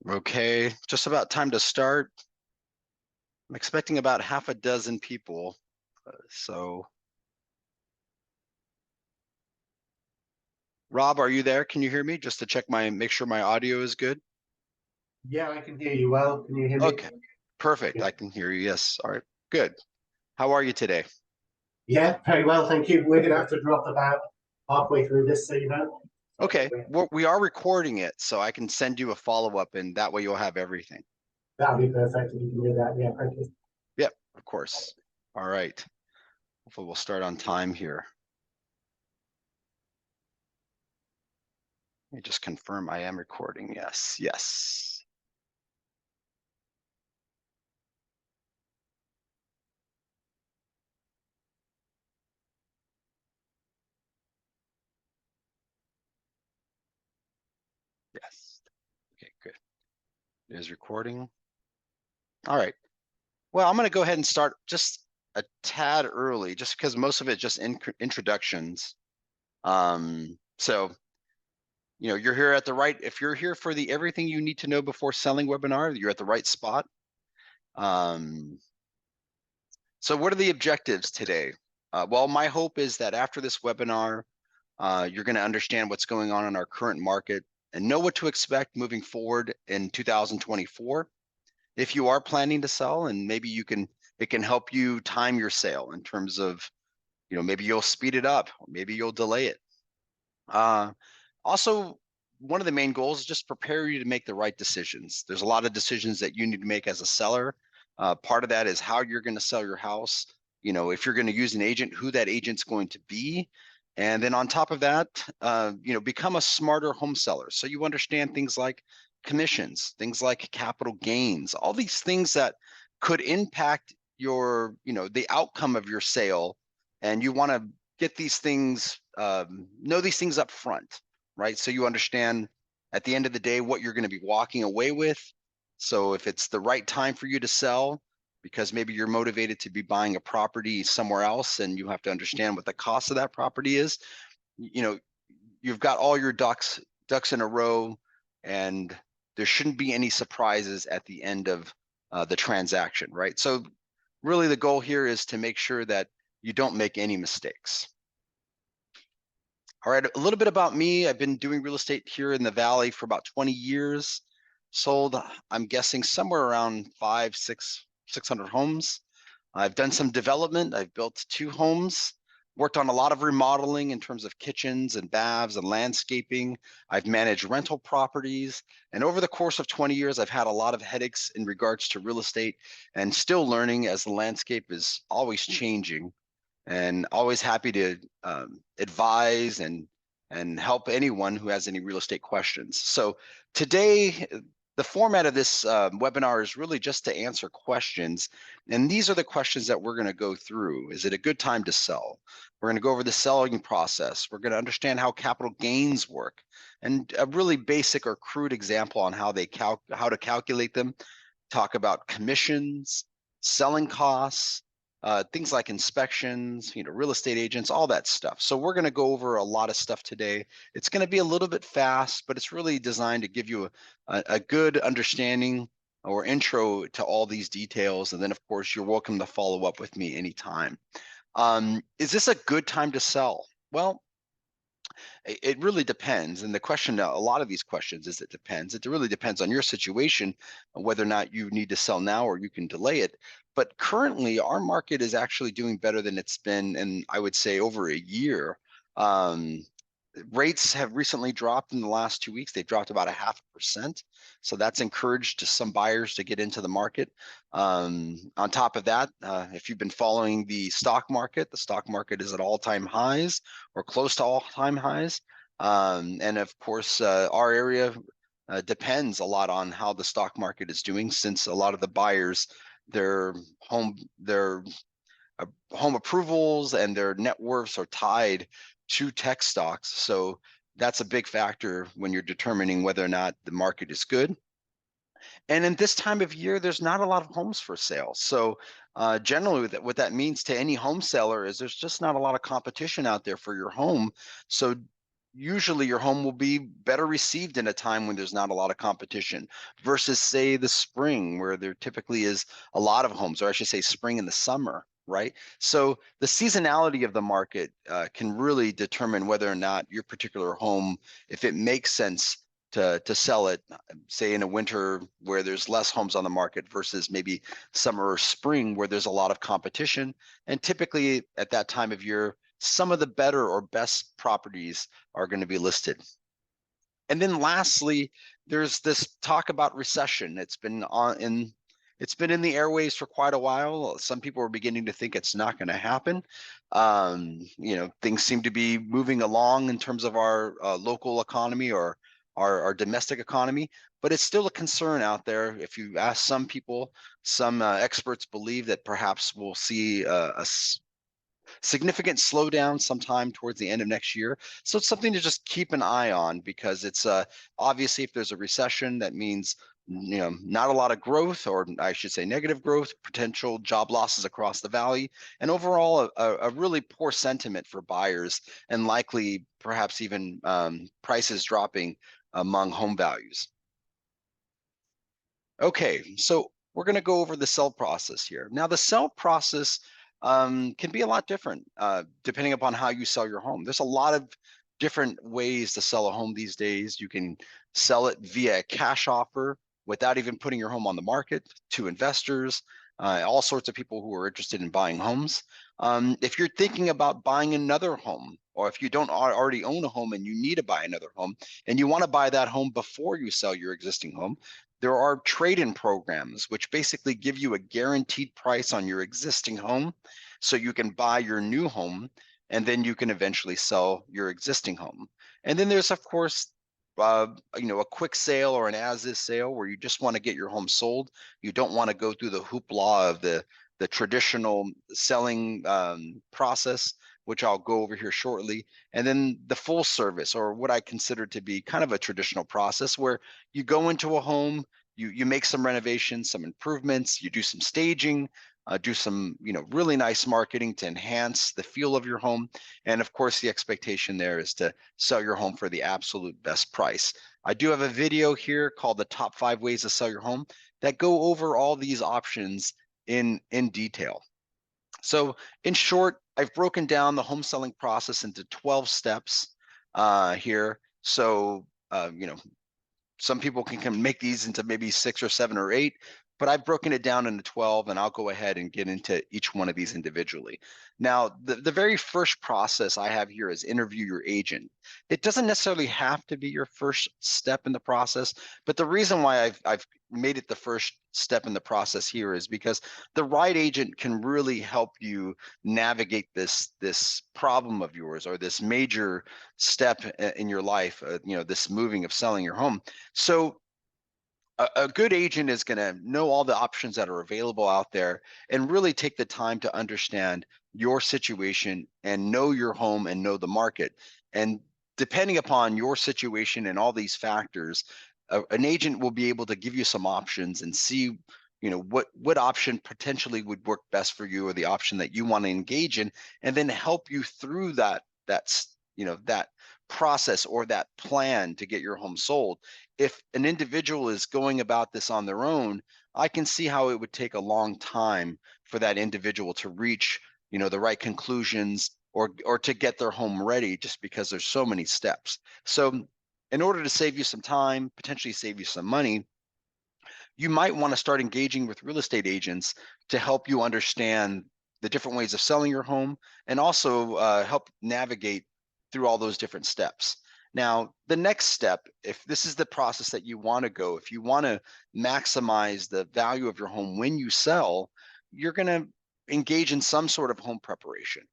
Okay, just about time to start. I'm expecting about half a dozen people. So, Rob, are you there? Can you hear me? Just to make sure my audio is good. Yeah, I can hear you well. Can you hear me? Okay, perfect. Yeah, I can hear you. Yes. All right, good. How are you today? yeah, very well, thank you. We're gonna have to drop about halfway through this, so you know. Okay, we are recording it, so I can send you a follow-up, and that way you'll have everything. That'll be perfect if you can do that. Yeah, thank you. Yep, of course. All right. Hopefully we'll start on time here. Let me just confirm I am recording. Yes, yes. Yes. Okay, good. It is recording. All right. Well, I'm going to go ahead and start just a tad early, just because most of it just introductions. So, you're here at the right, if you're here for the everything you need to know before selling webinar, you're at the right spot. Um, so what are the objectives today? Well, my hope is that after this webinar, you're going to understand what's going on in our current market and know what to expect moving forward in 2024. If you are planning to sell, and maybe it can help you time your sale in terms of, maybe you'll speed it up, or maybe you'll delay it. Also, one of the main goals is just prepare you to make the right decisions. There's a lot of decisions that you need to make as a seller. Part of that is how you're going to sell your house. If you're going to use an agent, who that agent's going to be. And then on top of that, become a smarter home seller. So you understand things like commissions, things like capital gains, all these things that could impact the outcome of your sale. And you want to get these things, know these things up front, right? So you understand at the end of the day what you're going to be walking away with. So if it's the right time for you to sell, because maybe you're motivated to be buying a property somewhere else and you have to understand what the cost of that property is, you've got all your ducks in a row, and there shouldn't be any surprises at the end of the transaction, right? So really the goal here is to make sure that you don't make any mistakes. All right, a little bit about me. I've been doing real estate here in the Valley for about 20 years. Sold, I'm guessing, somewhere around 600 homes. I've done some development. I've built 2 homes, worked on a lot of remodeling in terms of kitchens and baths and landscaping. I've managed rental properties. And over the course of 20 years, I've had a lot of headaches in regards to real estate, and still learning as the landscape is always changing, and always happy to advise and help anyone who has any real estate questions. So today, the format of this webinar is really just to answer questions. And these are the questions that we're going to go through. Is it a good time to sell? We're going to go over the selling process. We're going to understand how capital gains work, and a really basic or crude example on how to calculate them. Talk about commissions, selling costs, things like inspections, real estate agents, all that stuff. So we're going to go over a lot of stuff today. It's going to be a little bit fast, but it's really designed to give you a good understanding or intro to all these details. And then, of course, you're welcome to follow up with me anytime. Is this a good time to sell? Well, it really depends. And the question, a lot of these questions is it depends. It really depends on your situation, whether or not you need to sell now or you can delay it. But currently, our market is actually doing better than it's been in, I would say, over a year. Um, Rates have recently dropped in the last 2 weeks. They've dropped about 0.5%. So that's encouraged to some buyers to get into the market. On top of that, if you've been following the stock market is at all-time highs or close to all-time highs. And of course, our area depends a lot on how the stock market is doing, since a lot of the buyers, their home approvals and their net worths are tied to tech stocks. So that's a big factor when you're determining whether or not the market is good. And in this time of year, there's not a lot of homes for sale. So generally, what that means to any home seller is there's just not a lot of competition out there for your home. So usually your home will be better received in a time when there's not a lot of competition versus say the spring where there typically is a lot of homes, or I should say spring and the summer, right? So the seasonality of the market can really determine whether or not your particular home, if it makes sense to sell it, say in a winter where there's less homes on the market versus maybe summer or spring where there's a lot of competition. And typically at that time of year, some of the better or best properties are going to be listed. And then lastly, there's this talk about recession. It's been in the airways for quite a while. Some people are beginning to think it's not going to happen. Things seem to be moving along in terms of our local economy or our domestic economy, but it's still a concern out there. If you ask some people, some experts believe that perhaps we'll see a significant slowdown sometime towards the end of next year. So it's something to just keep an eye on, because it's obviously if there's a recession, that means not a lot of growth, or I should say negative growth, potential job losses across the valley, and overall a really poor sentiment for buyers, and likely perhaps even prices dropping among home values. Okay, so we're going to go over the sell process here. Now, the sell process can be a lot different depending upon how you sell your home. There's a lot of different ways to sell a home these days. You can sell it via a cash offer without even putting your home on the market to investors, all sorts of people who are interested in buying homes. If you're thinking about buying another home, or if you don't already own a home and you need to buy another home, and you want to buy that home before you sell your existing home, there are trade-in programs which basically give you a guaranteed price on your existing home so you can buy your new home, and then you can eventually sell your existing home. And then there's, of course, a quick sale or an as-is sale where you just want to get your home sold. You don't want to go through the hoopla of the traditional selling process, which I'll go over here shortly. And then the full service, or what I consider to be kind of a traditional process, where you go into a home, you make some renovations, some improvements, you do some staging, do some really nice marketing to enhance the feel of your home. And of course, the expectation there is to sell your home for the absolute best price. I do have a video here called the Top 5 Ways to Sell Your Home that go over all these options in detail. So in short, I've broken down the home selling process into 12 steps here. So, some people can make these into maybe 6 or 7 or 8, but I've broken it down into 12, and I'll go ahead and get into each one of these individually. Now, the very first process I have here is interview your agent. It doesn't necessarily have to be your first step in the process, but the reason why I've made it the first step in the process here is because the right agent can really help you navigate this problem of yours, or this major step in your life, this moving of selling your home. So a good agent is going to know all the options that are available out there and really take the time to understand your situation and know your home and know the market. And depending upon your situation and all these factors, an agent will be able to give you some options and see what option potentially would work best for you, or the option that you want to engage in, and then help you through that process or that plan to get your home sold. If an individual is going about this on their own, I can see how it would take a long time for that individual to reach the right conclusions, or to get their home ready, just because there's so many steps. So in order to save you some time, potentially save you some money, you might want to start engaging with real estate agents to help you understand the different ways of selling your home, and also help navigate through all those different steps. Now, the next step, if this is the process that you want to go, if you want to maximize the value of your home when you sell, you're going to engage in some sort of home preparation.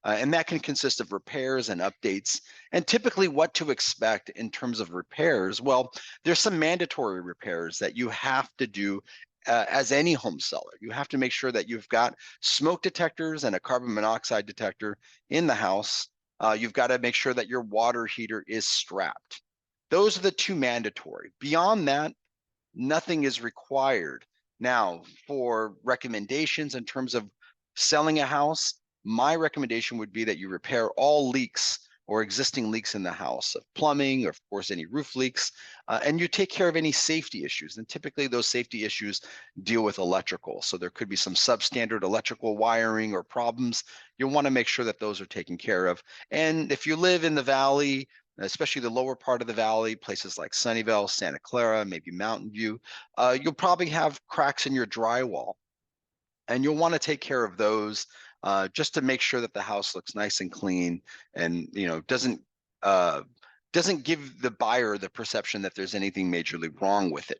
And that can consist of repairs and updates. And typically what to expect in terms of repairs, well, there's some mandatory repairs that you have to do as any home seller. You have to make sure that you've got smoke detectors and a carbon monoxide detector in the house. You've got to make sure that your water heater is strapped. Those are the 2 mandatory. Beyond that, nothing is required. Now, for recommendations in terms of selling a house, my recommendation would be that you repair all leaks or existing leaks in the house, of plumbing, or of course any roof leaks, and you take care of any safety issues. And typically those safety issues deal with electrical. So there could be some substandard electrical wiring or problems. You'll want to make sure that those are taken care of. And if you live in the valley, especially the lower part of the valley, places like Sunnyvale, Santa Clara, maybe Mountain View, you'll probably have cracks in your drywall, and you'll want to take care of those, just to make sure that the house looks nice and clean, and uh, doesn't give the buyer the perception that there's anything majorly wrong with it.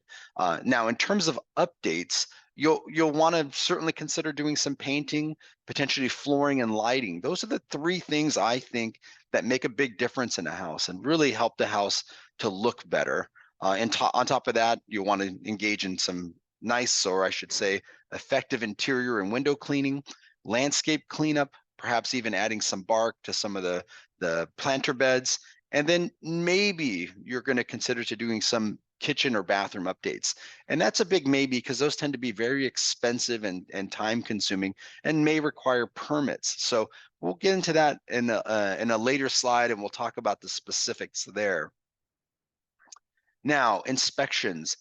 Now, in terms of updates, you'll want to certainly consider doing some painting, potentially flooring and lighting. Those are the three things I think that make a big difference in a house and really help the house to look better. On top of that, you'll want to engage in some nice, or I should say, effective interior and window cleaning, landscape cleanup, perhaps even adding some bark to some of the planter beds. And then maybe you're going to consider to doing some kitchen or bathroom updates. And that's a big maybe, because those tend to be very expensive and time consuming and may require permits. So we'll get into that in a later slide, and we'll talk about the specifics there. Now, inspections.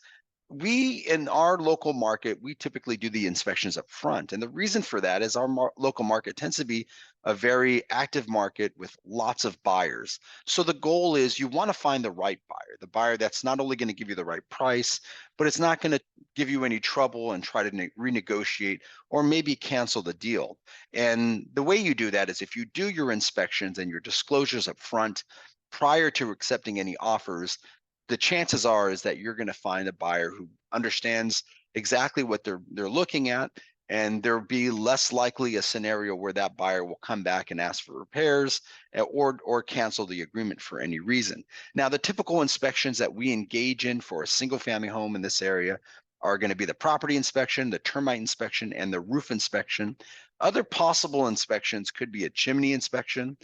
We, in our local market, we typically do the inspections up front. And the reason for that is our local market tends to be a very active market with lots of buyers. So the goal is you want to find the right buyer, the buyer that's not only going to give you the right price, but it's not going to give you any trouble and try to renegotiate or maybe cancel the deal. And the way you do that is if you do your inspections and your disclosures up front prior to accepting any offers, the chances are is that you're going to find a buyer who understands exactly what they're looking at, and there'll be less likely a scenario where that buyer will come back and ask for repairs, or cancel the agreement for any reason. Now, the typical inspections that we engage in for a single family home in this area are going to be the property inspection, the termite inspection, and the roof inspection. Other possible inspections could be a chimney inspection,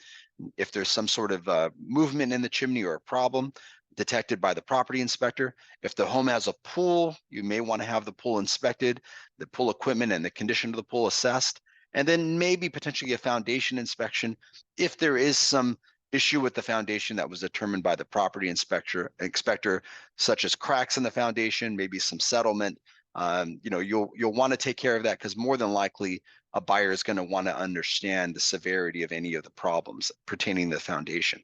if there's some sort of movement in the chimney or a problem detected by the property inspector. If the home has a pool, you may want to have the pool inspected, the pool equipment and the condition of the pool assessed, and then maybe potentially a foundation inspection if there is some issue with the foundation that was determined by the property inspector, such as cracks in the foundation, maybe some settlement. You'll want to take care of that, because more than likely a buyer is going to want to understand the severity of any of the problems pertaining to the foundation.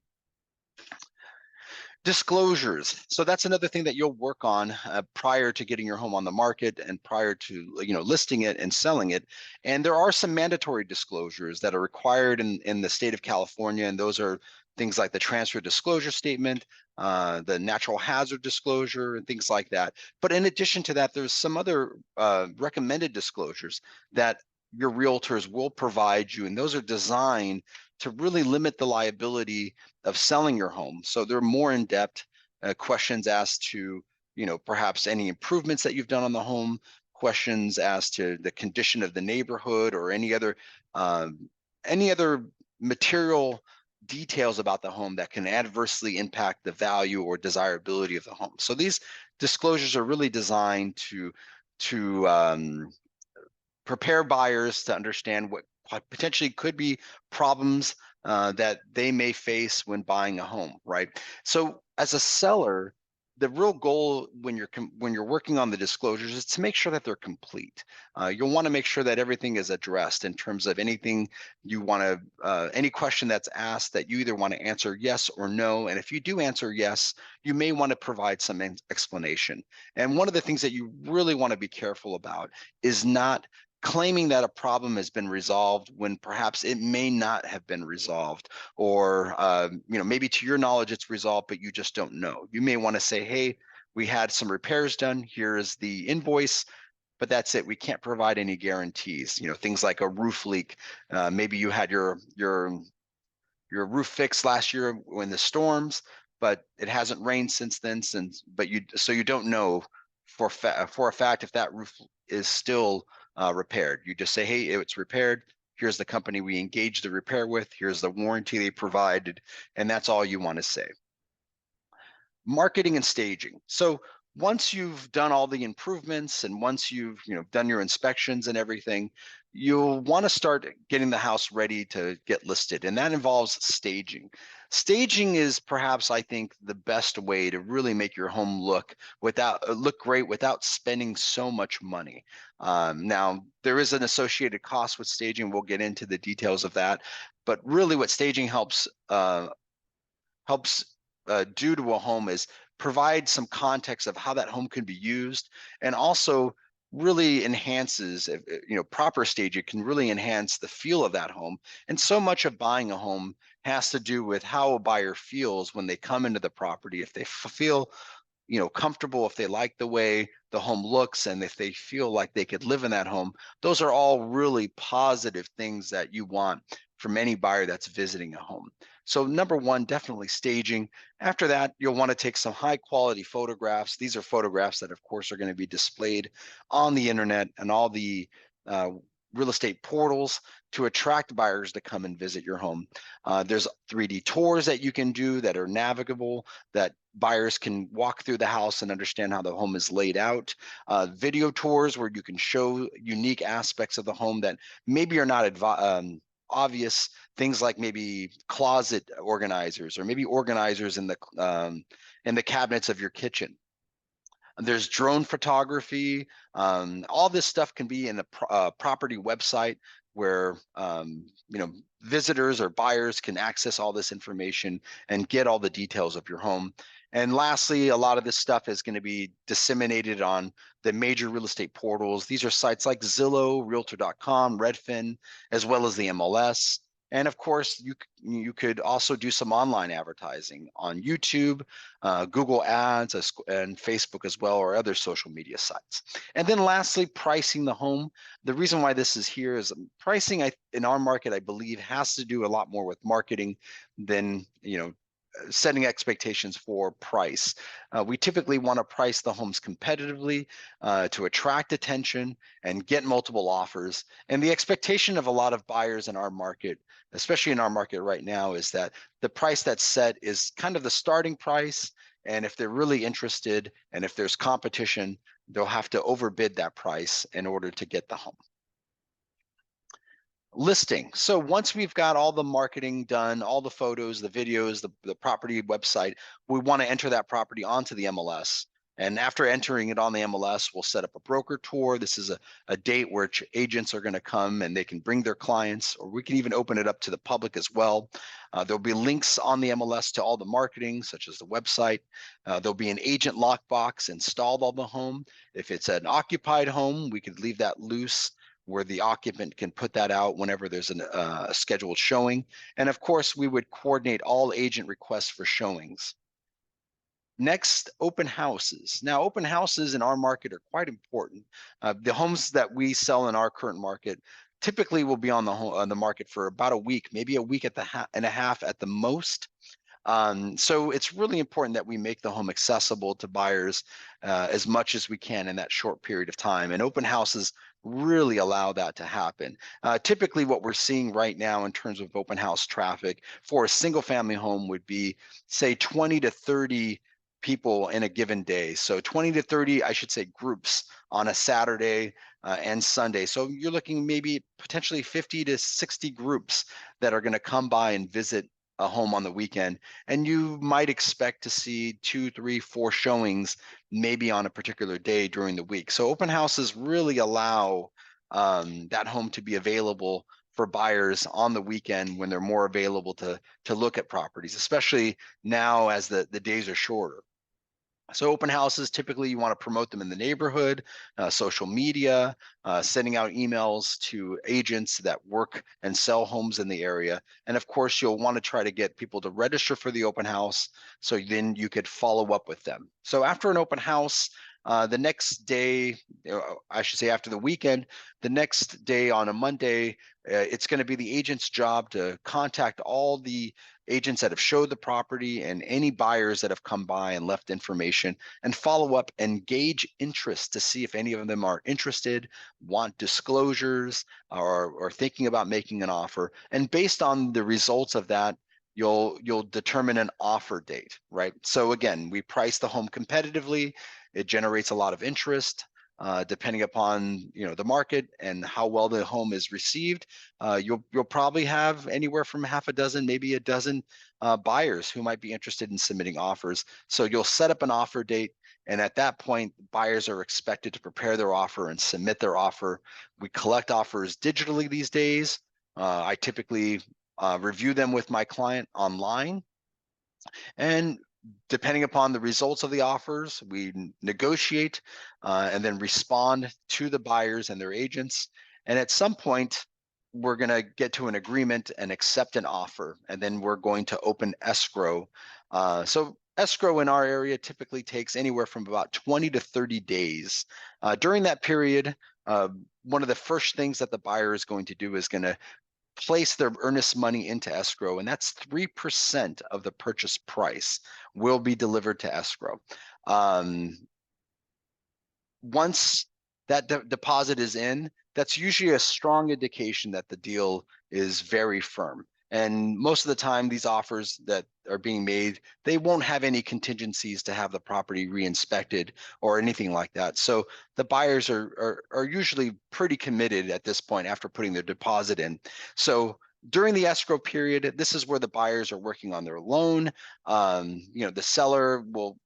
Disclosures. So that's another thing that you'll work on prior to getting your home on the market and prior to listing it and selling it. And there are some mandatory disclosures that are required in the state of California, and those are things like the transfer disclosure statement, the natural hazard disclosure, and things like that. But in addition to that, there's some other recommended disclosures that your realtors will provide you, and those are designed to really limit the liability of selling your home. So they're more in-depth questions as to, perhaps any improvements that you've done on the home, questions as to the condition of the neighborhood, or any other material details about the home that can adversely impact the value or desirability of the home. So these disclosures are really designed to prepare buyers to understand what potentially could be problems that they may face when buying a home, right? So as a seller, the real goal when you're working on the disclosures is to make sure that they're complete. You'll want to make sure that everything is addressed in terms of anything you want to, any question that's asked, that you either want to answer yes or no. And if you do answer yes, you may want to provide some explanation. And one of the things that you really want to be careful about is not claiming that a problem has been resolved when perhaps it may not have been resolved, or maybe to your knowledge it's resolved, but you just don't know. You may want to say, hey, we had some repairs done, here is the invoice, but that's it. We can't provide any guarantees. Things like a roof leak. Maybe you had your roof fixed last year when the storms, but it hasn't rained since then. But you don't know for a fact if that roof is still repaired. You just say, hey, it's repaired. Here's the company we engaged the repair with. Here's the warranty they provided, and that's all you want to say. Marketing and staging. So once you've done all the improvements, and once you've done your inspections and everything, you'll want to start getting the house ready to get listed, and that involves staging. Staging is perhaps, I think, the best way to really make your home look great without spending so much money. Now, there is an associated cost with staging. We'll get into the details of that, but really, what staging helps do to a home is provide some context of how that home can be used, and also really enhances, proper staging can really enhance the feel of that home. And so much of buying a home has to do with how a buyer feels when they come into the property. If they feel comfortable, if they like the way the home looks, and if they feel like they could live in that home, those are all really positive things that you want from any buyer that's visiting a home. So number one, definitely staging. After that, you'll want to take some high quality photographs. These are photographs that of course are going to be displayed on the internet and all the uh, real estate portals to attract buyers to come and visit your home. There's 3D tours that you can do that are navigable, that buyers can walk through the house and understand how the home is laid out. Video tours where you can show unique aspects of the home that maybe are not obvious, things like maybe closet organizers or maybe organizers in the cabinets of your kitchen. There's drone photography. All this stuff can be in a property website where visitors or buyers can access all this information and get all the details of your home. And lastly, a lot of this stuff is going to be disseminated on the major real estate portals. These are sites like Zillow, Realtor.com, Redfin, as well as the MLS. And of course, you could also do some online advertising on YouTube, Google Ads, and Facebook as well, or other social media sites. And then lastly, pricing the home. The reason why this is here is pricing in our market, I believe, has to do a lot more with marketing than setting expectations for price. We typically want to price the homes competitively to attract attention and get multiple offers. And the expectation of a lot of buyers in our market, especially in our market right now, is that the price that's set is kind of the starting price. And if they're really interested and if there's competition, they'll have to overbid that price in order to get the home. Listing. So once we've got all the marketing done, all the photos, the videos, the property website, we want to enter that property onto the MLS. And after entering it on the MLS, we'll set up a broker tour. This is a date where agents are going to come and they can bring their clients, or we can even open it up to the public as well. There'll be links on the MLS to all the marketing, such as the website. There'll be an agent lockbox installed on the home. If it's an occupied home, we could leave that loose, where the occupant can put that out whenever there's a scheduled showing. And of course, we would coordinate all agent requests for showings. Next, open houses. Now, open houses in our market are quite important. The homes that we sell in our current market typically will be on the market for about a week, maybe a week and a half at the most. So it's really important that we make the home accessible to buyers as much as we can in that short period of time. And open houses really allow that to happen. Typically, what we're seeing right now in terms of open house traffic for a single family home would be, say, 20 to 30 people in a given day. So 20 to 30, I should say, groups on a Saturday and Sunday. So you're looking maybe potentially 50 to 60 groups that are going to come by and visit a home on the weekend, and you might expect to see 2, 3, 4 showings maybe on a particular day during the week. So open houses really allow that home to be available for buyers on the weekend when they're more available to look at properties, especially now as the days are shorter. So open houses, typically you want to promote them in the neighborhood, social media, sending out emails to agents that work and sell homes in the area. And of course, you'll want to try to get people to register for the open house, so then you could follow up with them. So after an open house, the next day, I should say after the weekend, the next day on a Monday, it's going to be the agent's job to contact all the agents that have showed the property and any buyers that have come by and left information, and follow up and gauge interest to see if any of them are interested, want disclosures, or thinking about making an offer. And based on the results of that, you'll determine an offer date, right? So again, we price the home competitively. It generates a lot of interest. depending upon the market and how well the home is received. You'll probably have anywhere from half a dozen, maybe a dozen buyers who might be interested in submitting offers. So you'll set up an offer date, and at that point, buyers are expected to prepare their offer and submit their offer. We collect offers digitally these days. I typically review them with my client online, and depending upon the results of the offers, we negotiate and then respond to the buyers and their agents. And at some point, we're going to get to an agreement and accept an offer, and then we're going to open escrow. So escrow in our area typically takes anywhere from about 20 to 30 days. During that period, one of the first things that the buyer is going to do is going to place their earnest money into escrow, and that's 3% of the purchase price will be delivered to escrow. Once that deposit is in, that's usually a strong indication that the deal is very firm. And most of the time, these offers that are being made, they won't have any contingencies to have the property re-inspected or anything like that. So the buyers are usually pretty committed at this point after putting their deposit in. So during the escrow period, this is where the buyers are working on their loan. The seller will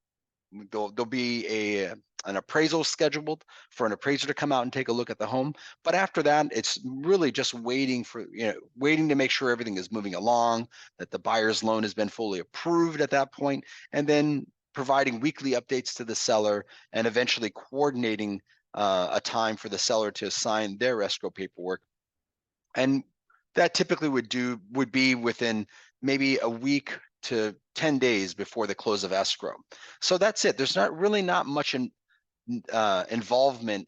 there'll be an appraisal scheduled for an appraiser to come out and take a look at the home. But after that, it's really just waiting to make sure everything is moving along, that the buyer's loan has been fully approved at that point, and then providing weekly updates to the seller and eventually coordinating a time for the seller to sign their escrow paperwork. And that typically would be within maybe a week to 10 days before the close of escrow. So that's it. There's not much involvement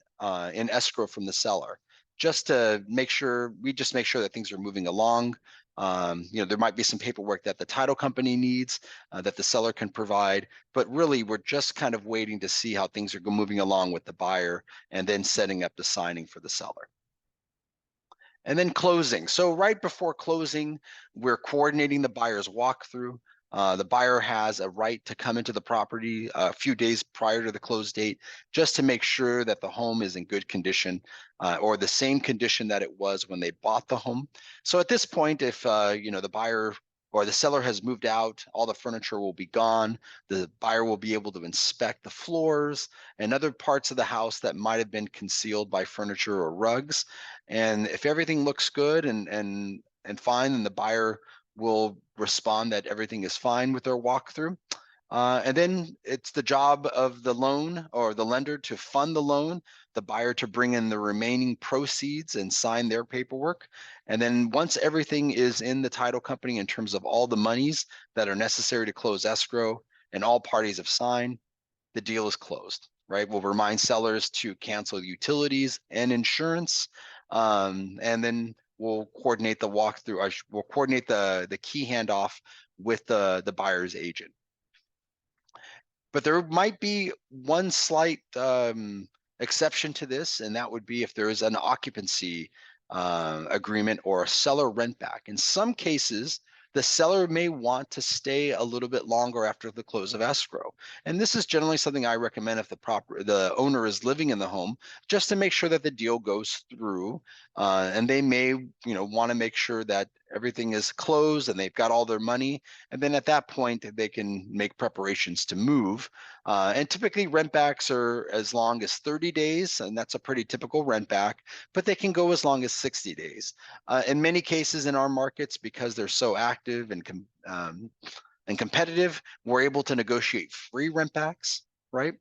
in escrow from the seller. Just to make sure, we just make sure that things are moving along. There might be some paperwork that the title company needs that the seller can provide, but really we're just kind of waiting to see how things are moving along with the buyer and then setting up the signing for the seller. And then closing. So right before closing, we're coordinating the buyer's walkthrough. The buyer has a right to come into the property a few days prior to the close date, just to make sure that the home is in good condition or the same condition that it was when they bought the home. So at this point, if the buyer or the seller has moved out, all the furniture will be gone. The buyer will be able to inspect the floors and other parts of the house that might have been concealed by furniture or rugs. And if everything looks good and fine, then the buyer will respond that everything is fine with their walkthrough. And then it's the job of the loan or the lender to fund the loan, the buyer to bring in the remaining proceeds and sign their paperwork. And then once everything is in the title company in terms of all the monies that are necessary to close escrow and all parties have signed, the deal is closed, right? We'll remind sellers to cancel utilities and insurance. And then we'll coordinate the walkthrough. We'll coordinate the key handoff with the buyer's agent. But there might be one slight exception to this, and that would be if there is an occupancy agreement or a seller rent back. In some cases, the seller may want to stay a little bit longer after the close of escrow. And this is generally something I recommend if the owner is living in the home, just to make sure that the deal goes through. And they may, want to make sure that everything is closed and they've got all their money. And then at that point, they can make preparations to move. And typically rent backs are as long as 30 days, and that's a pretty typical rent back, but they can go as long as 60 days. In many cases in our markets, because they're so active and competitive, we're able to negotiate free rent backs, right?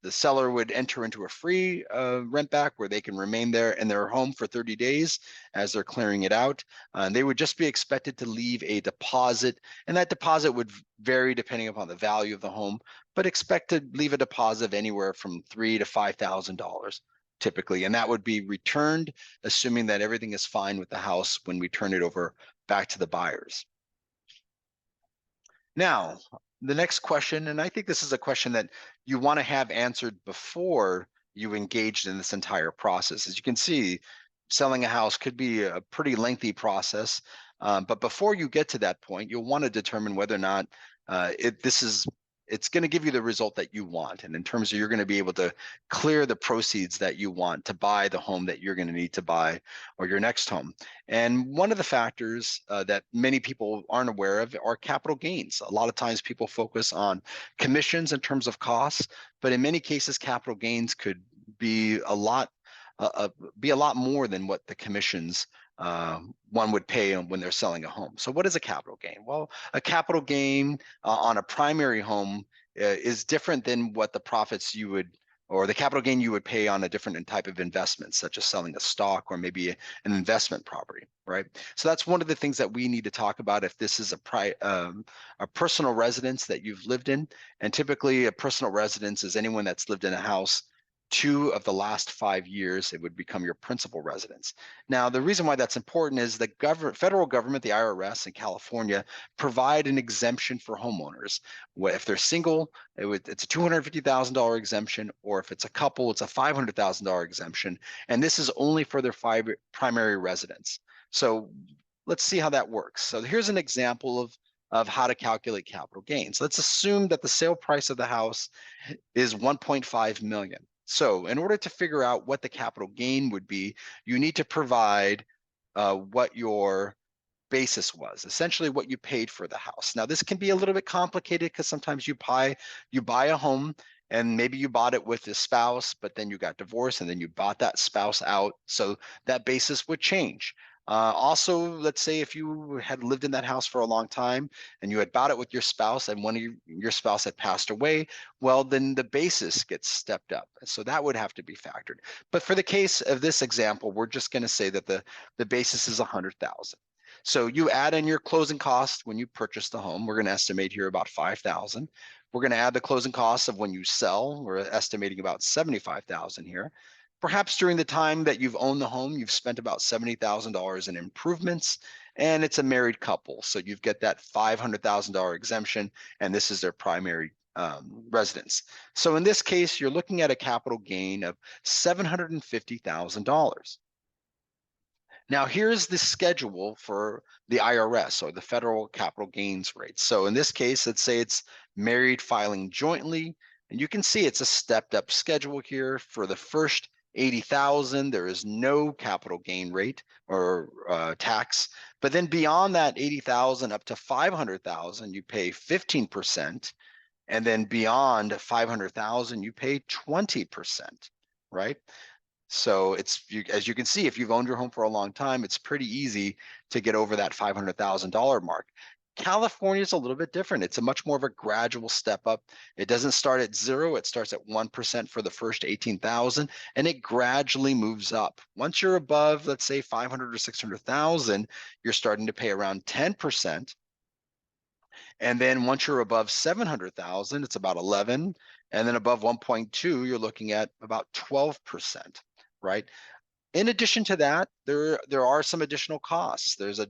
The seller would enter into a free rent back where they can remain there in their home for 30 days as they're clearing it out. And they would just be expected to leave a deposit, and that deposit would vary depending upon the value of the home, but expect to leave a deposit of anywhere from $3,000 to $5,000 typically, and that would be returned assuming that everything is fine with the house when we turn it over back to the buyers. Now, the next question, and I think this is a question that you want to have answered before you engaged in this entire process. As you can see, selling a house could be a pretty lengthy process, but before you get to that point, you'll want to determine whether or not this is it's going to give you the result that you want. And in terms of you're going to be able to clear the proceeds that you want to buy the home that you're going to need to buy or your next home. And one of the factors that many people aren't aware of are capital gains. A lot of times people focus on commissions in terms of costs, but in many cases, capital gains could be a lot more than what the commissions one would pay when they're selling a home. So what is a capital gain? Well, a capital gain on a primary home is different than what the profits you would, or the capital gain you would pay on a different type of investment, such as selling a stock or maybe an investment property, right? So that's one of the things that we need to talk about if this is a personal residence that you've lived in. And typically a personal residence is anyone that's lived in a house 2 of the last 5 years, it would become your principal residence. Now, the reason why that's important is the federal government, the IRS in California, provide an exemption for homeowners. If they're single, it's a $250,000 exemption, or if it's a couple, it's a $500,000 exemption. And this is only for their primary residence. So let's see how that works. So here's an example of how to calculate capital gains. Let's assume that the sale price of the house is 1.5 million. So in order to figure out what the capital gain would be, you need to provide what your basis was, essentially what you paid for the house. Now this can be a little bit complicated because sometimes you buy a home and maybe you bought it with a spouse, but then you got divorced and then you bought that spouse out. So that basis would change. Also, let's say if you had lived in that house for a long time and you had bought it with your spouse and one of your spouse had passed away, well, then the basis gets stepped up. So that would have to be factored. But for the case of this example, we're just going to say that the basis is 100,000. So you add in your closing costs when you purchase the home. We're going to estimate here about 5,000. We're going to add the closing costs of when you sell. We're estimating about 75,000 here. Perhaps during the time that you've owned the home, you've spent about $70,000 in improvements, and it's a married couple. So you've got that $500,000 exemption, and this is their primary residence. So in this case, you're looking at a capital gain of $750,000. Now here's the schedule for the IRS, or the federal capital gains rate. So in this case, let's say it's married filing jointly, and you can see it's a stepped up schedule here. For the first 80,000, there is no capital gain rate or tax. But then beyond that 80,000 up to 500,000, you pay 15%. And then beyond 500,000, you pay 20%, right? So as you can see, if you've owned your home for a long time, it's pretty easy to get over that $500,000 mark. California is a little bit different. It's a much more of a gradual step up. It doesn't start at 0. It starts at 1% for the first 18,000, and it gradually moves up. Once you're above, let's say 500 or 600,000, you're starting to pay around 10%. And then once you're above 700,000, it's about 11. And then above 1.2, you're looking at about 12%, right? In addition to that, there are some additional costs. There's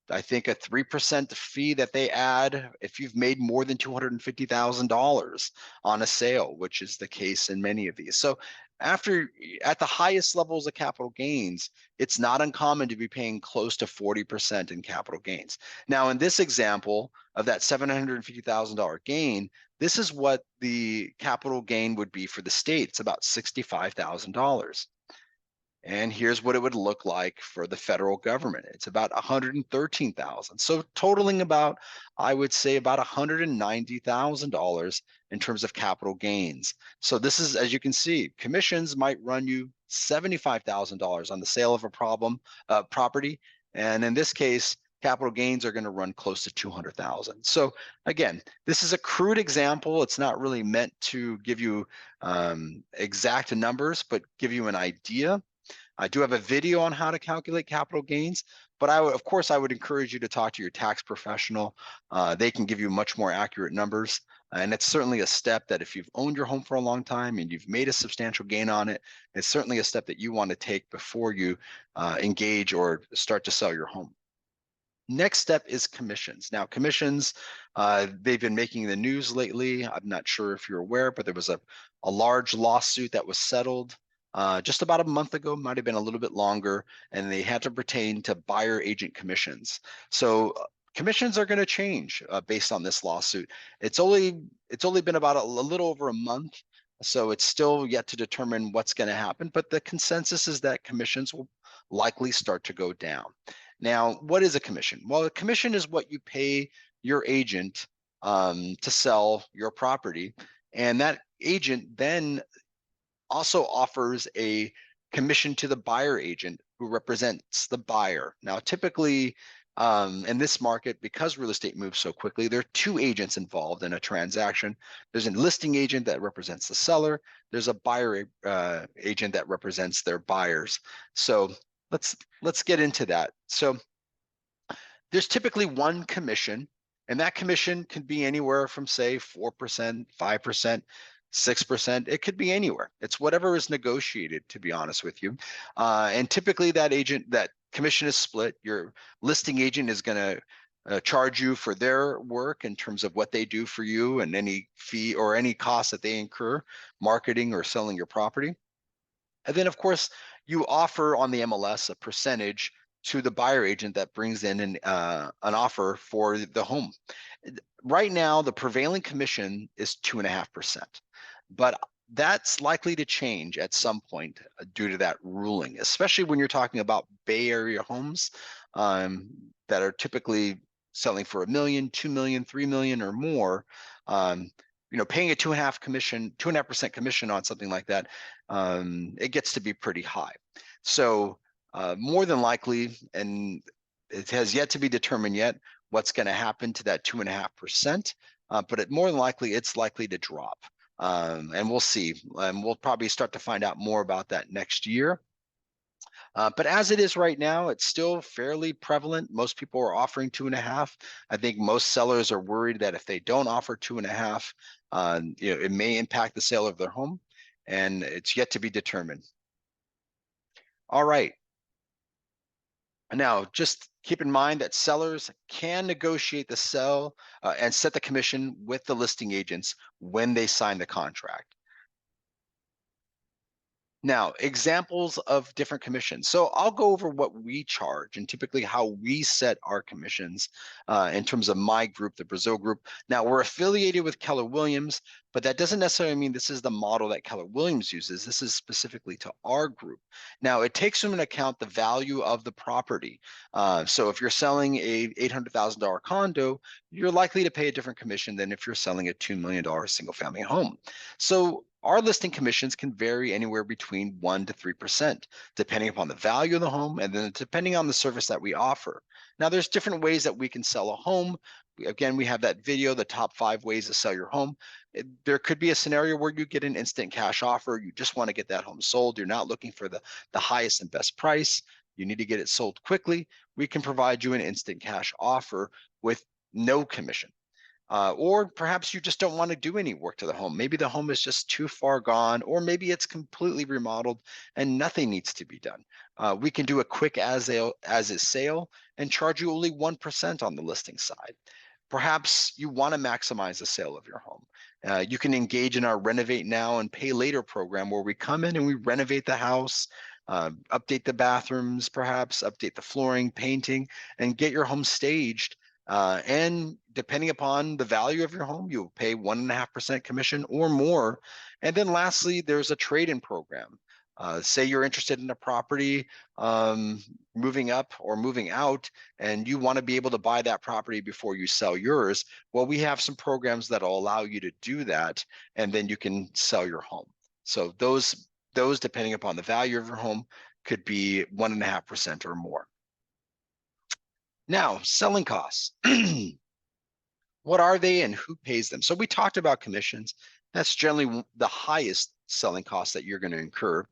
I think a 3% fee that they add if you've made more than $250,000 on a sale, which is the case in many of these. So at the highest levels of capital gains, it's not uncommon to be paying close to 40% in capital gains. Now, in this example of that $750,000 gain, this is what the capital gain would be for the state. It's about $65,000. And here's what it would look like for the federal government. It's about 113,000. So totaling about, I would say about $190,000 in terms of capital gains. So this is, as you can see, commissions might run you $75,000 on the sale of a property. And in this case, capital gains are going to run close to 200,000. So again, this is a crude example. It's not really meant to give you exact numbers, but give you an idea. I do have a video on how to calculate capital gains, but of course, I would encourage you to talk to your tax professional. They can give you much more accurate numbers. And it's certainly a step that if you've owned your home for a long time and you've made a substantial gain on it, it's certainly a step that you want to take before you engage or start to sell your home. Next step is commissions. Now, commissions, they've been making the news lately. I'm not sure if you're aware, but there was a large lawsuit that was settled just about a month ago, might have been a little bit longer, and they had to pertain to buyer agent commissions. So commissions are going to change based on this lawsuit. It's only been about a little over a month, so it's still yet to determine what's going to happen. But the consensus is that commissions will likely start to go down. Now, what is a commission? Well, a commission is what you pay your agent to sell your property, and that agent then also offers a commission to the buyer agent who represents the buyer. Now, typically in this market, because real estate moves so quickly, there are two agents involved in a transaction. There's a listing agent that represents the seller. There's a buyer agent that represents their buyers. So let's get into that. So there's typically one commission, and that commission can be anywhere from, say, 4%, 5%, 6%. It could be anywhere. It's whatever is negotiated, to be honest with you. And typically that commission is split. Your listing agent is going to charge you for their work in terms of what they do for you and any fee or any cost that they incur marketing or selling your property. And then, of course, you offer on the MLS a percentage to the buyer agent that brings in an offer for the home. Right now, the prevailing commission is 2.5%, but that's likely to change at some point due to that ruling, especially when you're talking about Bay Area homes that are typically selling for $1 million, $2 million, $3 million or more. Paying a 2.5% commission on something like that, it gets to be pretty high. So more than likely, and it has yet to be determined yet what's going to happen to that 2.5%, but more than likely, it's likely to drop. And we'll see. We'll probably start to find out more about that next year. But as it is right now, it's still fairly prevalent. Most people are offering 2.5. I think most sellers are worried that if they don't offer 2.5, it may impact the sale of their home, and it's yet to be determined. All right. Now, just keep in mind that sellers can negotiate the sale and set the commission with the listing agents when they sign the contract. Now, examples of different commissions. So I'll go over what we charge and typically how we set our commissions in terms of my group, the Brasil group. Now, we're affiliated with Keller Williams, but that doesn't necessarily mean this is the model that Keller Williams uses. This is specifically to our group. Now, it takes into account the value of the property. So if you're selling a $800,000 condo, you're likely to pay a different commission than if you're selling a $2 million single family home. So our listing commissions can vary anywhere between 1% to 3%, depending upon the value of the home and then depending on the service that we offer. Now, there's different ways that we can sell a home. Again, we have that video, the top 5 ways to sell your home. There could be a scenario where you get an instant cash offer. You just want to get that home sold. You're not looking for the highest and best price. You need to get it sold quickly. We can provide you an instant cash offer with no commission. Or perhaps you just don't want to do any work to the home. Maybe the home is just too far gone, or maybe it's completely remodeled and nothing needs to be done. We can do a quick as is sale and charge you only 1% on the listing side. Perhaps you want to maximize the sale of your home. You can engage in our Renovate Now and Pay Later program where we come in and we renovate the house, update the bathrooms, perhaps update the flooring, painting, and get your home staged. And depending upon the value of your home, you'll pay 1.5% commission or more. And then lastly, there's a trade-in program. Say you're interested in a property moving up or moving out, and you want to be able to buy that property before you sell yours. Well, we have some programs that will allow you to do that, and then you can sell your home. So those depending upon the value of your home, could be 1.5% or more. Now, selling costs. What are they and who pays them? So we talked about commissions. That's generally the highest selling costs that you're going to incur.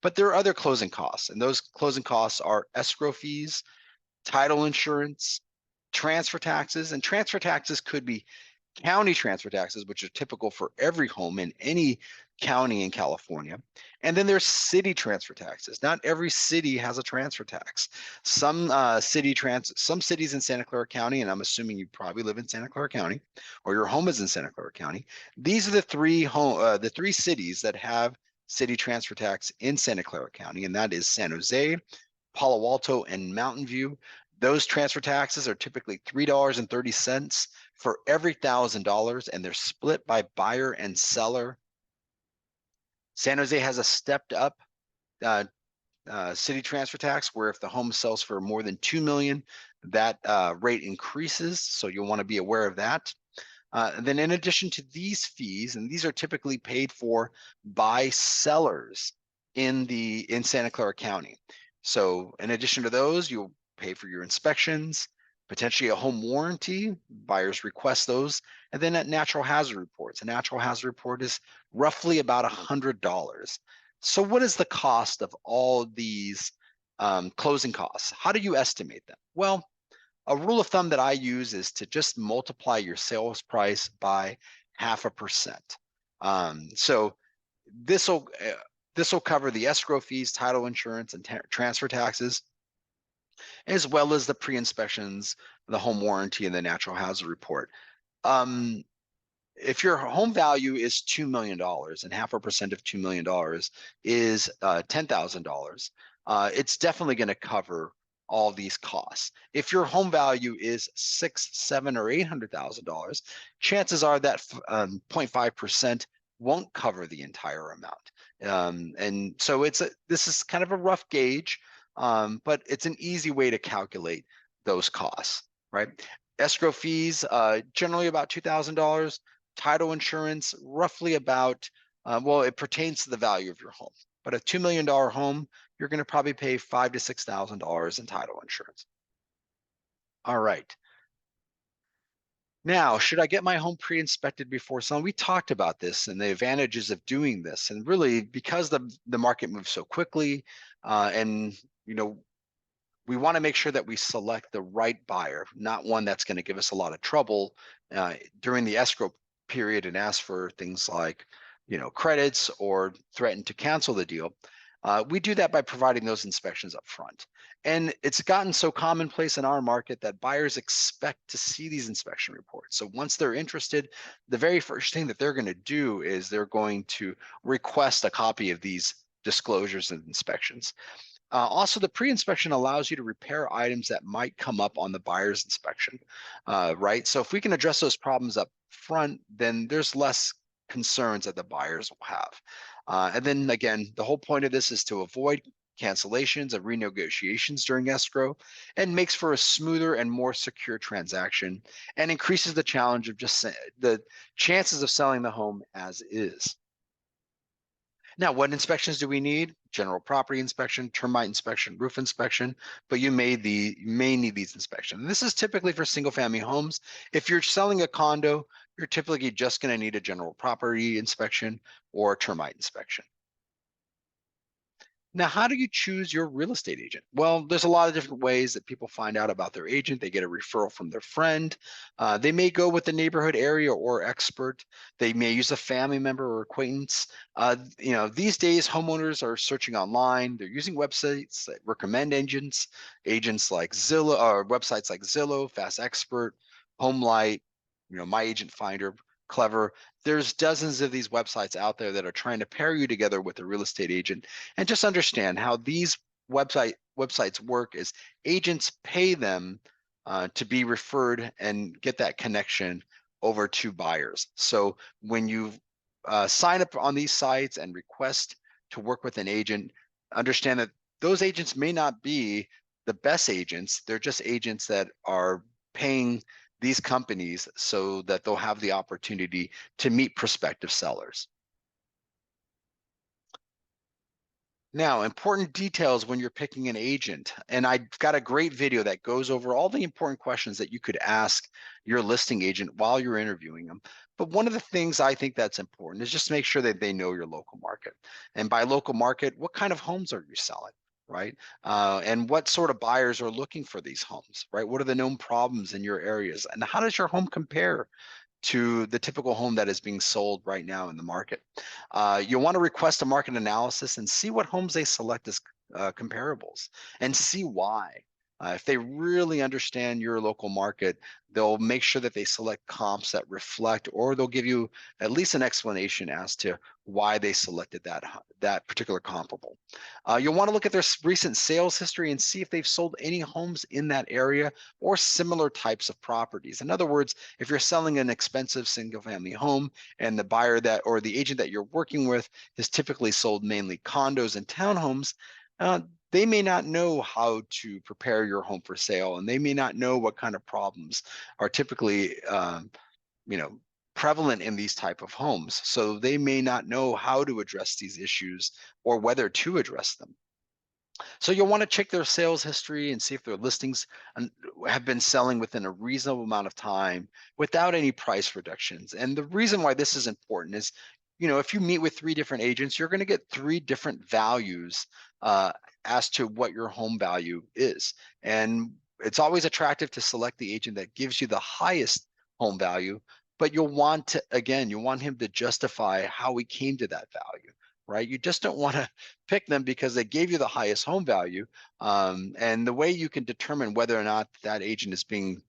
But there are other closing costs, and those closing costs are escrow fees, title insurance, transfer taxes, and transfer taxes could be county transfer taxes, which are typical for every home in any county in California. And then there's city transfer taxes. Not every city has a transfer tax. Some cities in Santa Clara County, and I'm assuming you probably live in Santa Clara County or your home is in Santa Clara County. These are the three cities that have city transfer tax in Santa Clara County, and that is San Jose, Palo Alto, and Mountain View. Those transfer taxes are typically $3.30 for every $1,000, and they're split by buyer and seller. San Jose has a stepped up city transfer tax, where if the home sells for more than 2 million, that rate increases. So you'll want to be aware of that. And then in addition to these fees, and these are typically paid for by sellers in Santa Clara County. So in addition to those, you'll pay for your inspections, potentially a home warranty, buyers request those, and then at natural hazard reports. A natural hazard report is roughly about $100. So what is the cost of all these closing costs? How do you estimate them? Well, a rule of thumb that I use is to just multiply your sales price by 0.5%. So this will cover the escrow fees, title insurance, and transfer taxes, as well as the pre-inspections, the home warranty, and the natural hazard report. If your home value is $2 million and 0.5% of $2 million is $10,000, it's definitely going to cover all these costs. If your home value is $600,000, $700,000, or $800,000, chances are that 0.5% won't cover the entire amount. And so this is kind of a rough gauge, but it's an easy way to calculate those costs, right? Escrow fees, generally about $2,000. Title insurance, roughly about, well, it pertains to the value of your home. But a $2 million home, you're going to probably pay $5,000 to $6,000 in title insurance. All right. Now, should I get my home pre-inspected before selling? We talked about this and the advantages of doing this. And really, because the market moves so quickly, and we want to make sure that we select the right buyer, not one that's going to give us a lot of trouble during the escrow period and ask for things like, credits or threaten to cancel the deal. We do that by providing those inspections up front. And it's gotten so commonplace in our market that buyers expect to see these inspection reports. So once they're interested, the very first thing that they're going to do is they're going to request a copy of these disclosures and inspections. Also, the pre-inspection allows you to repair items that might come up on the buyer's inspection, right? So if we can address those problems up front, then there's less concerns that the buyers will have. And then again, the whole point of this is to avoid cancellations and renegotiations during escrow, and makes for a smoother and more secure transaction, and increases the challenge of just the chances of selling the home as is. Now, what inspections do we need? General property inspection, termite inspection, roof inspection, but you may need these inspections. And this is typically for single family homes. If you're selling a condo, you're typically just going to need a general property inspection or a termite inspection. Now, how do you choose your real estate agent? Well, there's a lot of different ways that people find out about their agent. They get a referral from their friend. They may go with the neighborhood area or expert. They may use a family member or acquaintance. These days, homeowners are searching online. They're using websites that recommend agents like Zillow, or websites like Zillow, Fast Expert, HomeLight, My Agent Finder, Clever. There's dozens of these websites out there that are trying to pair you together with a real estate agent. And just understand how these websites work is agents pay them to be referred and get that connection over to buyers. So when you sign up on these sites and request to work with an agent, understand that those agents may not be the best agents. They're just agents that are paying these companies so that they'll have the opportunity to meet prospective sellers. Now, important details when you're picking an agent, and I've got a great video that goes over all the important questions that you could ask your listing agent while you're interviewing them. But one of the things I think that's important is just make sure that they know your local market. And by local market, what kind of homes are you selling? Right? And what sort of buyers are looking for these homes, right? What are the known problems in your areas? And how does your home compare to the typical home that is being sold right now in the market? You'll want to request a market analysis and see what homes they select as comparables, and see why. If they really understand your local market, they'll make sure that they select comps that reflect, or they'll give you at least an explanation as to why they selected that particular comparable. You'll want to look at their recent sales history and see if they've sold any homes in that area or similar types of properties. In other words, if you're selling an expensive single family home and the buyer that or the agent that you're working with has typically sold mainly condos and townhomes, uh, they may not know how to prepare your home for sale, and they may not know what kind of problems are typically you know, prevalent in these type of homes. So they may not know how to address these issues or whether to address them. So you'll want to check their sales history and see if their listings have been selling within a reasonable amount of time without any price reductions. And the reason why this is important is, if you meet with 3 different agents, you're going to get 3 different values as to what your home value is. And it's always attractive to select the agent that gives you the highest home value, but you want him to justify how he came to that value, right? You just don't want to pick them because they gave you the highest home value. And the way you can determine whether or not that agent is being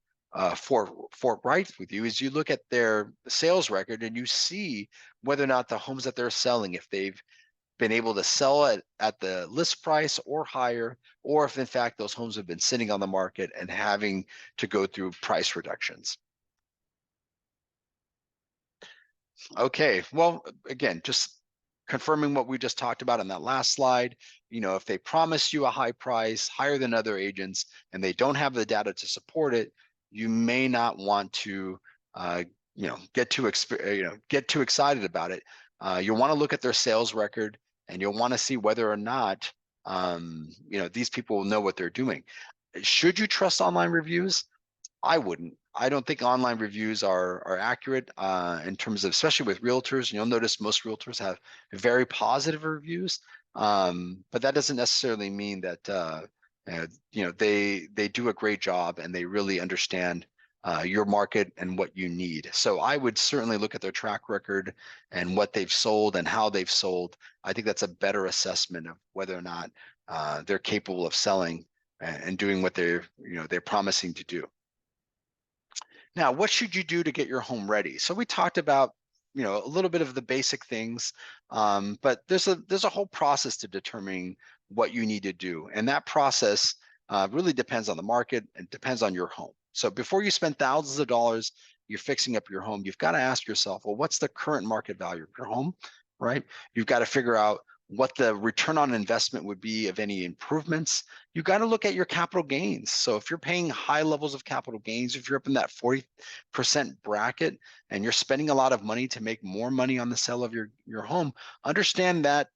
forthright with you is you look at their sales record and you see whether or not the homes that they're selling, if they've been able to sell it at the list price or higher, or if in fact those homes have been sitting on the market and having to go through price reductions. Okay, well, again, just confirming what we just talked about on that last slide. If they promise you a high price, higher than other agents, and they don't have the data to support it, you may not want to, get too excited about it. You'll want to look at their sales record, and you'll want to see whether or not, these people know what they're doing. Should you trust online reviews? I wouldn't. I don't think online reviews are accurate in terms of, especially with realtors. You'll notice most realtors have very positive reviews, but that doesn't necessarily mean that they do a great job and they really understand your market and what you need. So I would certainly look at their track record and what they've sold and how they've sold. I think that's a better assessment of whether or not they're capable of selling and doing what they're promising to do. Now, what should you do to get your home ready? So we talked about, a little bit of the basic things, but there's a whole process to determining what you need to do, and that process really depends on the market and depends on your home. So before you spend thousands of dollars, you're fixing up your home, you've got to ask yourself, well, what's the current market value of your home, right? You've got to figure out what the return on investment would be of any improvements. You got to look at your capital gains. So if you're paying high levels of capital gains, if you're up in that 40% bracket and you're spending a lot of money to make more money on the sale of your home, understand that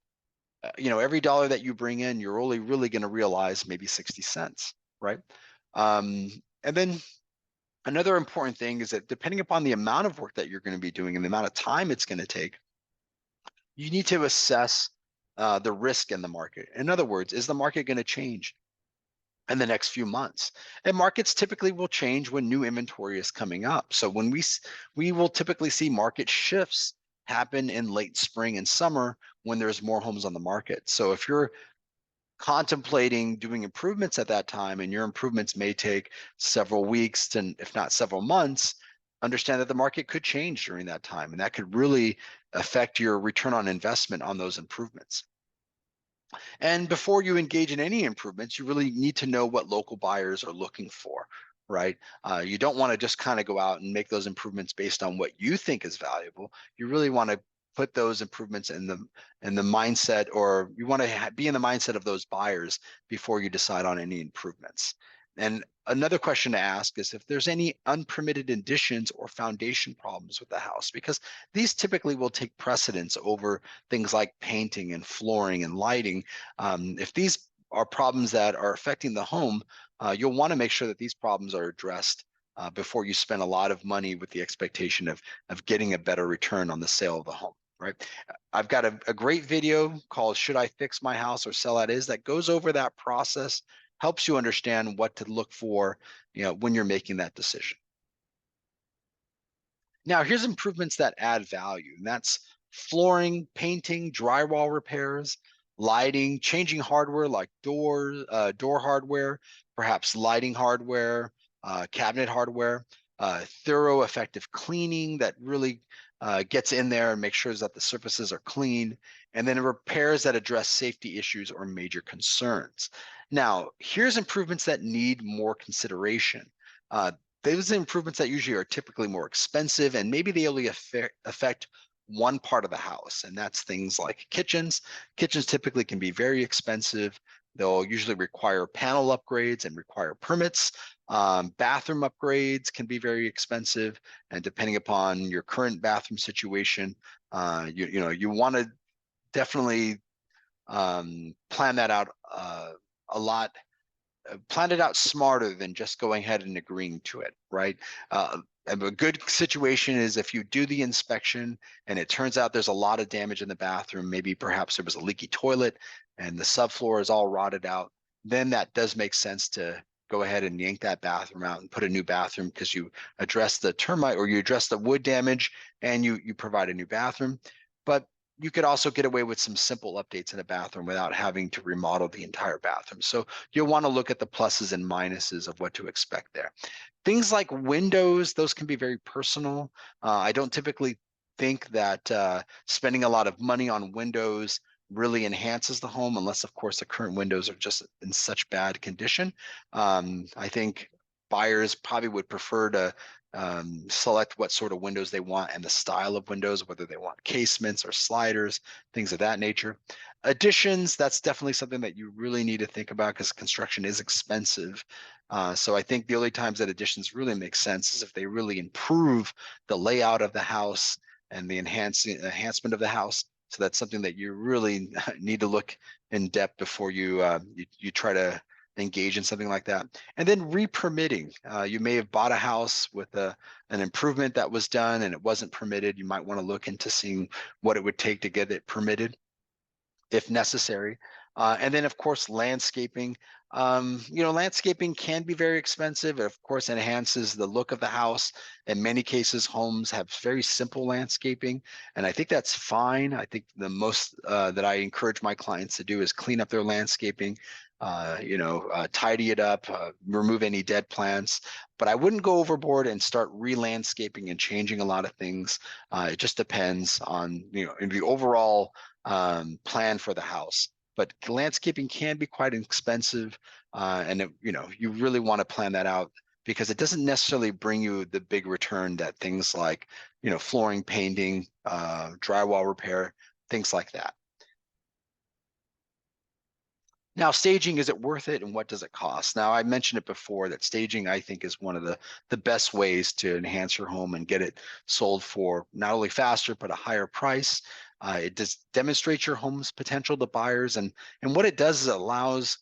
every dollar that you bring in, you're only really going to realize maybe 60 cents, right? And then another important thing is that depending upon the amount of work that you're going to be doing and the amount of time it's going to take, you need to assess the risk in the market. In other words, is the market going to change in the next few months? And markets typically will change when new inventory is coming up. So when we will typically see market shifts happen in late spring and summer when there's more homes on the market. So if you're contemplating doing improvements at that time and your improvements may take several weeks to, if not several months, understand that the market could change during that time, and that could really affect your return on investment on those improvements. And before you engage in any improvements, you really need to know what local buyers are looking for, right? You don't want to just kind of go out and make those improvements based on what you think is valuable. You really want to put those improvements in the mindset, or you want to be in the mindset of those buyers before you decide on any improvements. And another question to ask is if there's any unpermitted additions or foundation problems with the house, because these typically will take precedence over things like painting and flooring and lighting. If these are problems that are affecting the home, you'll want to make sure that these problems are addressed before you spend a lot of money with the expectation of getting a better return on the sale of the home, right? I've got a great video called Should I Fix My House or Sell As Is that goes over that process, helps you understand what to look for, when you're making that decision. Now, here's improvements that add value, and that's flooring, painting, drywall repairs, lighting, changing hardware like door hardware, perhaps lighting hardware, cabinet hardware, thorough effective cleaning that really gets in there and makes sure that the surfaces are clean, and then repairs that address safety issues or major concerns. Now, here's improvements that need more consideration. Those improvements that usually are typically more expensive, and maybe they only affect one part of the house, and that's things like kitchens. Kitchens typically can be very expensive. They'll usually require panel upgrades and require permits. Bathroom upgrades can be very expensive, and depending upon your current bathroom situation, you want to definitely plan that out a lot. Plan it out smarter than just going ahead and agreeing to it, right? A good situation is if you do the inspection and it turns out there's a lot of damage in the bathroom, maybe perhaps there was a leaky toilet and the subfloor is all rotted out, then that does make sense to go ahead and yank that bathroom out and put a new bathroom, because you address the termite or you address the wood damage and you provide a new bathroom. But you could also get away with some simple updates in a bathroom without having to remodel the entire bathroom. So you'll want to look at the pluses and minuses of what to expect there. Things like windows, those can be very personal. I don't typically think that spending a lot of money on windows really enhances the home, unless of course the current windows are just in such bad condition. I think buyers probably would prefer to select what sort of windows they want and the style of windows, whether they want casements or sliders, things of that nature. Additions, that's definitely something that you really need to think about, because construction is expensive. So I think the only times that additions really make sense is if they really improve the layout of the house and the enhancement of the house. So that's something that you really need to look in depth before you try to engage in something like that. And then re-permitting. You may have bought a house with an improvement that was done and it wasn't permitted. You might want to look into seeing what it would take to get it permitted, if necessary. And then of course, landscaping. Landscaping can be very expensive. It of course enhances the look of the house. In many cases, homes have very simple landscaping, and I think that's fine. I think the most that I encourage my clients to do is clean up their landscaping, tidy it up, remove any dead plants. But I wouldn't go overboard and start re-landscaping and changing a lot of things. It just depends on in the overall plan for the house. But landscaping can be quite expensive, and you really want to plan that out, because it doesn't necessarily bring you the big return that things like flooring, painting, drywall repair, things like that. Now, staging, is it worth it, and what does it cost? Now, I mentioned it before that staging, I think, is one of the best ways to enhance your home and get it sold for not only faster, but a higher price. It does demonstrate your home's potential to buyers, and what it does is it allows,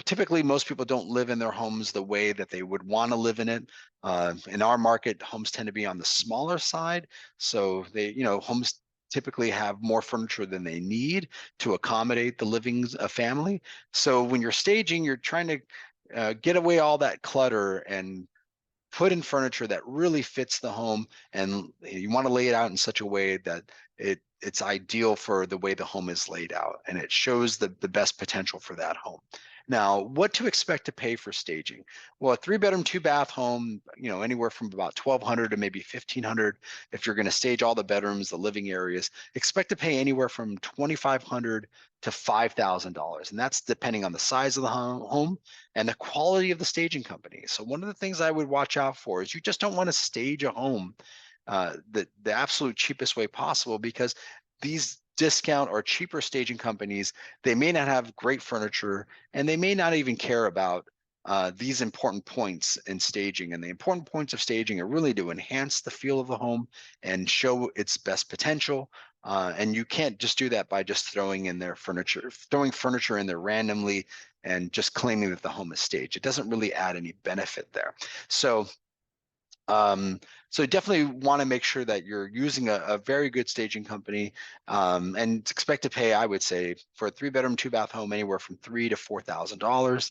typically most people don't live in their homes the way that they would want to live in it. In our market, homes tend to be on the smaller side, so homes typically have more furniture than they need to accommodate the living family. So when you're staging, you're trying to get away all that clutter and put in furniture that really fits the home, and you want to lay it out in such a way that it's ideal for the way the home is laid out, and it shows the best potential for that home. Now, what to expect to pay for staging? Well, a 3-bedroom, 2-bath home, anywhere from about $1,200 to maybe $1,500. If you're going to stage all the bedrooms, the living areas, expect to pay anywhere from $2,500 to $5,000, and that's depending on the size of the home and the quality of the staging company. So one of the things I would watch out for is you just don't want to stage a home the absolute cheapest way possible, because these discount or cheaper staging companies, they may not have great furniture, and they may not even care about these important points in staging. And the important points of staging are really to enhance the feel of the home and show its best potential. And you can't just do that by just throwing furniture in there randomly and just claiming that the home is staged. It doesn't really add any benefit there. So you definitely want to make sure that you're using a very good staging company, and expect to pay, I would say, for a 3-bedroom, 2-bath home, anywhere from $3,000 to $4,000.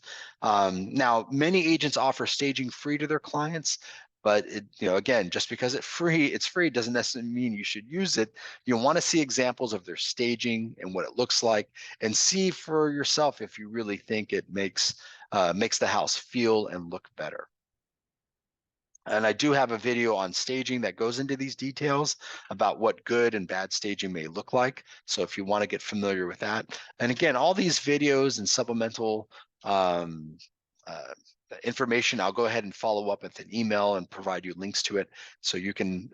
Now, many agents offer staging free to their clients, But it, again, just because it's free doesn't necessarily mean you should use it. You want to see examples of their staging and what it looks like, and see for yourself if you really think it makes the house feel and look better. And I do have a video on staging that goes into these details about what good and bad staging may look like. So if you want to get familiar with that. And again, all these videos and supplemental um, uh, information, I'll go ahead and follow up with an email and provide you links to it so you can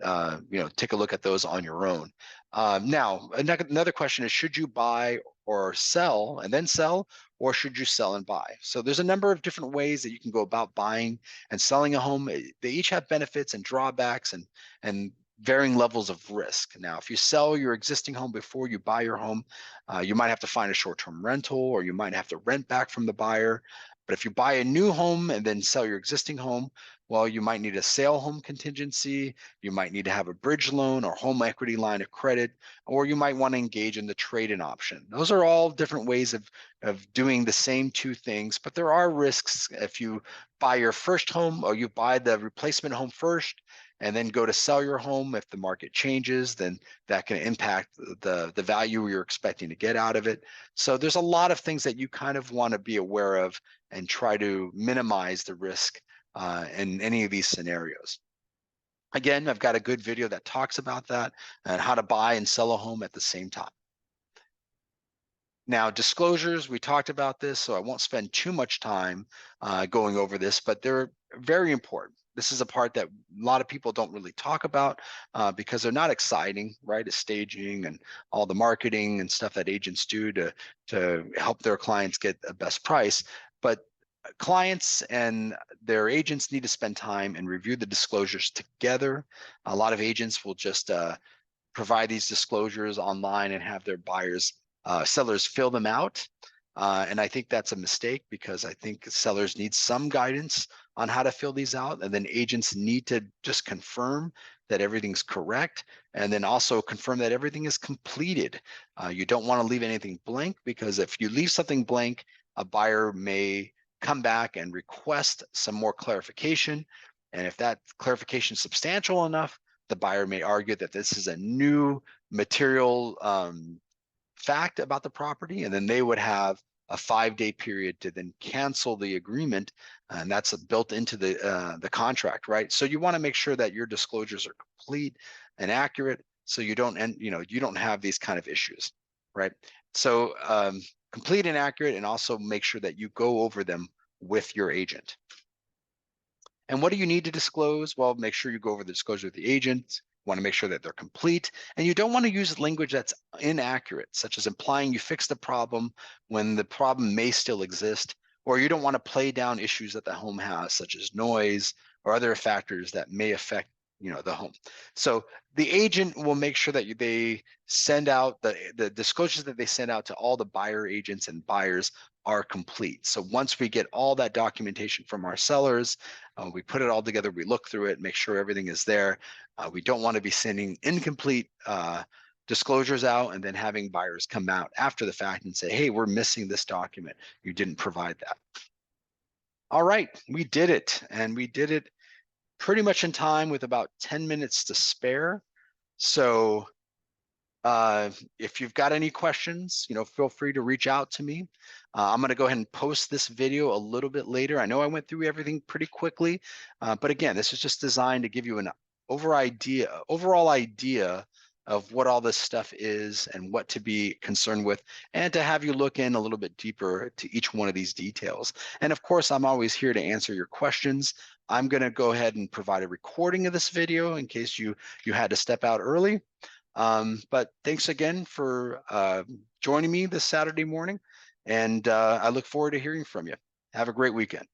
take a look at those on your own. Now, another question is, should you buy or sell and then sell, or should you sell and buy? So there's a number of different ways that you can go about buying and selling a home. They each have benefits and drawbacks and varying levels of risk. Now, if you sell your existing home before you buy your home, you might have to find a short-term rental, or you might have to rent back from the buyer. But if you buy a new home and then sell your existing home, well, you might need a sale home contingency, you might need to have a bridge loan or home equity line of credit, or you might want to engage in the trade-in option. Those are all different ways of doing the same two things, but there are risks if you buy your first home, or you buy the replacement home first and then go to sell your home. If the market changes, then that can impact the value you're expecting to get out of it. So there's a lot of things that you kind of want to be aware of and try to minimize the risk in any of these scenarios. Again, I've got a good video that talks about that and how to buy and sell a home at the same time. Now, disclosures, we talked about this, so I won't spend too much time going over this, but they're very important. This is a part that a lot of people don't really talk about because they're not exciting, right? It's staging and all the marketing and stuff that agents do to help their clients get a best price. But clients and their agents need to spend time and review the disclosures together. A lot of agents will just provide these disclosures online and have their sellers fill them out. And I think that's a mistake, because I think sellers need some guidance on how to fill these out. And then agents need to just confirm that everything's correct, and then also confirm that everything is completed. You don't want to leave anything blank, because if you leave something blank, a buyer may come back and request some more clarification. And if that clarification is substantial enough, the buyer may argue that this is a new material fact about the property, and then they would have a 5-day period to then cancel the agreement, and that's built into the contract, right? So you want to make sure that your disclosures are complete and accurate, so you don't you don't have these kind of issues, right? So complete and accurate, and also make sure that you go over them with your agent. And what do you need to disclose? Well, make sure you go over the disclosure with the agent. You want to make sure that they're complete, and you don't want to use language that's inaccurate, such as implying you fixed the problem when the problem may still exist, or you don't want to play down issues that the home has, such as noise or other factors that may affect the home. So the agent will make sure that they send out the disclosures that they send out to all the buyer agents and buyers are complete. So once we get all that documentation from our sellers, we put it all together, we look through it, make sure everything is there. We don't want to be sending incomplete disclosures out and then having buyers come out after the fact and say, hey, we're missing this document, you didn't provide that. All right, we did it, and we did it pretty much in time with about 10 minutes to spare. So if you've got any questions, feel free to reach out to me. I'm going to go ahead and post this video a little bit later. I know I went through everything pretty quickly, but again, this is just designed to give you an overall idea of what all this stuff is and what to be concerned with, and to have you look in a little bit deeper to each one of these details. And of course, I'm always here to answer your questions. I'm going to go ahead and provide a recording of this video in case you had to step out early. But thanks again for joining me this Saturday morning, and I look forward to hearing from you. Have a great weekend.